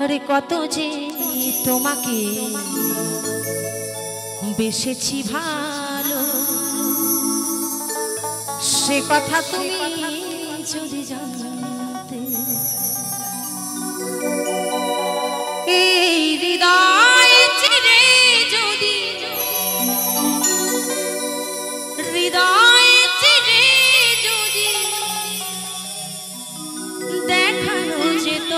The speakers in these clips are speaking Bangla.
আরে কত যে তোমাকে বেসেছি ভালো, সে কথা তুমি যদি জানতে। এই হৃদয় চিরে যদি, হৃদয় চিরে যদি দেখানো যেত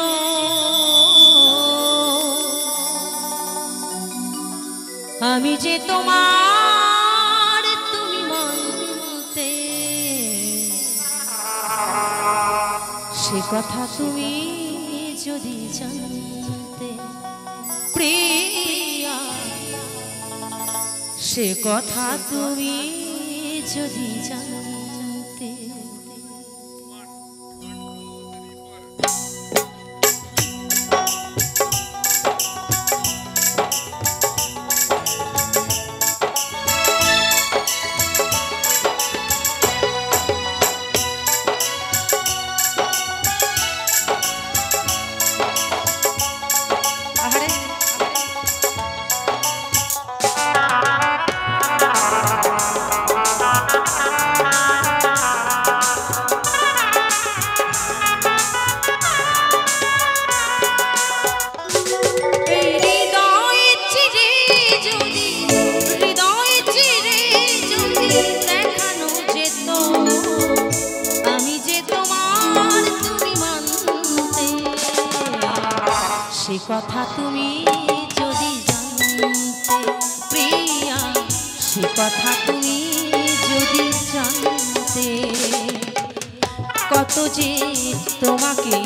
আমি যে তোমার, তুমি মানতে, সে কথা তুমি যদি জানতে প্রিয়া, সে কথা তুমি যদি জানতে। সে কথা তুমি যদি জানতে প্রিয়া, সে কথা তুমি যদি জানতে, কত যে তোমাকে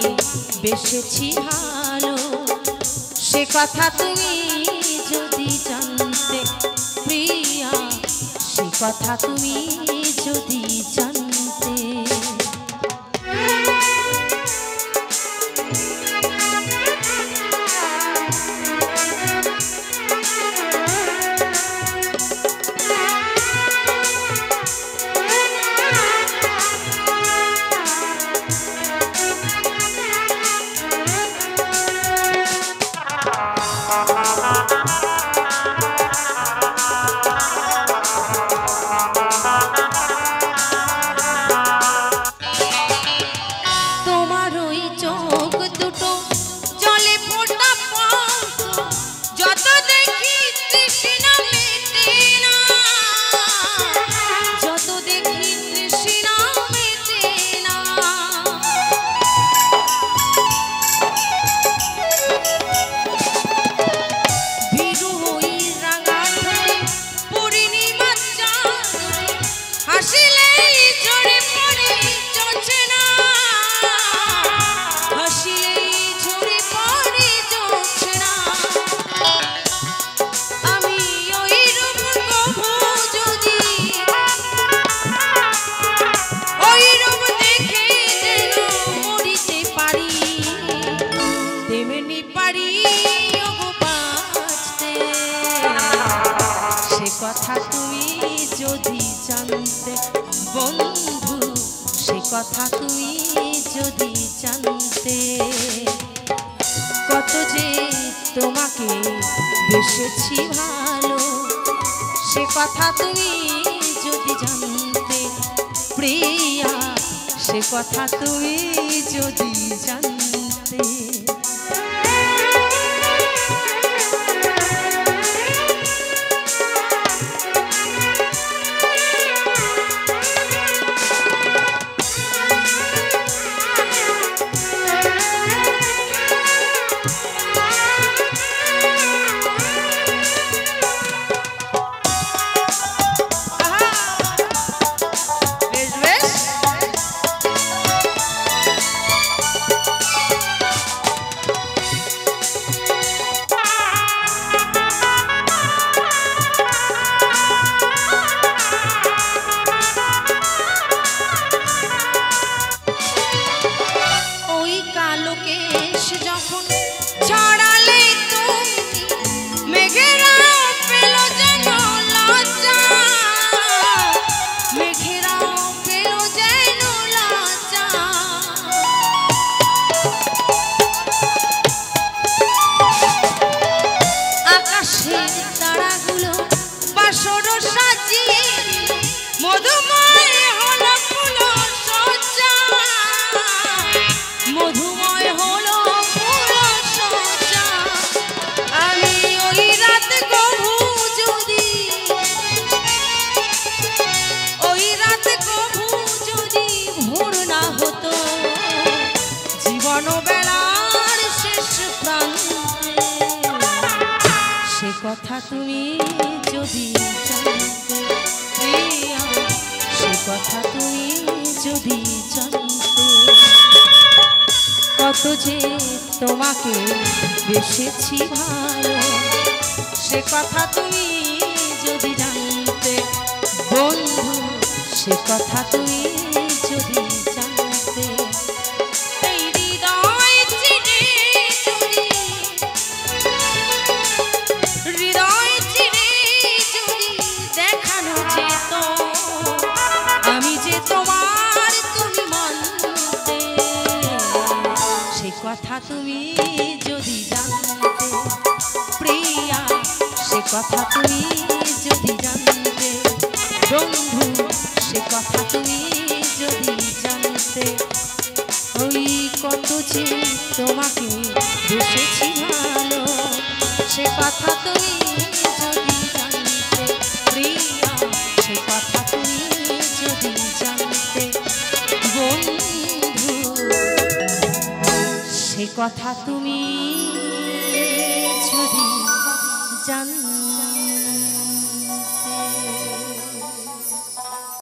বেসেছি ভালো, সে কথা তুমি যদি জানতে প্রিয়া, সে কথা তুমি যদি জানতে। কথা তুমি যদি জানতে বন্ধু, সে কথা তুমি যদি জানতে, কত যে তোমাকে বেসেছি ভালো, সে কথা তুমি যদি জানতে প্রিয়া, সে কথা তুমি যদি জানতে। হলো বাসর সাজিয়ে মধুময় হলো ফুল সজ্জা মধুময় হলো ফুল সজ্জা আমি ওই রাত কভু যদি ভোর না হতো জীবন বেলার শেষ প্রান্তে সে কথা তুমি যদি জানতে প্রিয়া সে কথা তুমি যদি জানতে কত যে তোমাকে বেসেছি ভালো সে কথা তুমি যদি জানতে বন্ধু সে কথা তুমি যদি জানতে এই হৃদয় চিরে যদি দেখানো যেত আমি যে তোমার তুমি মানতে সে কথা তুমি যদি জানতে প্রিয়া সে কথা তুমি যদি জানতে বন্ধু সে কথা তুমি যদি জানতে ওই কত যে তোমাকে বেসেছি ভালো সে কথা তুমি যদি জানতে প্রিয়া সে কথা তুমি যদি জানতে বন্ধু সে কথা তুমি যদি জানতে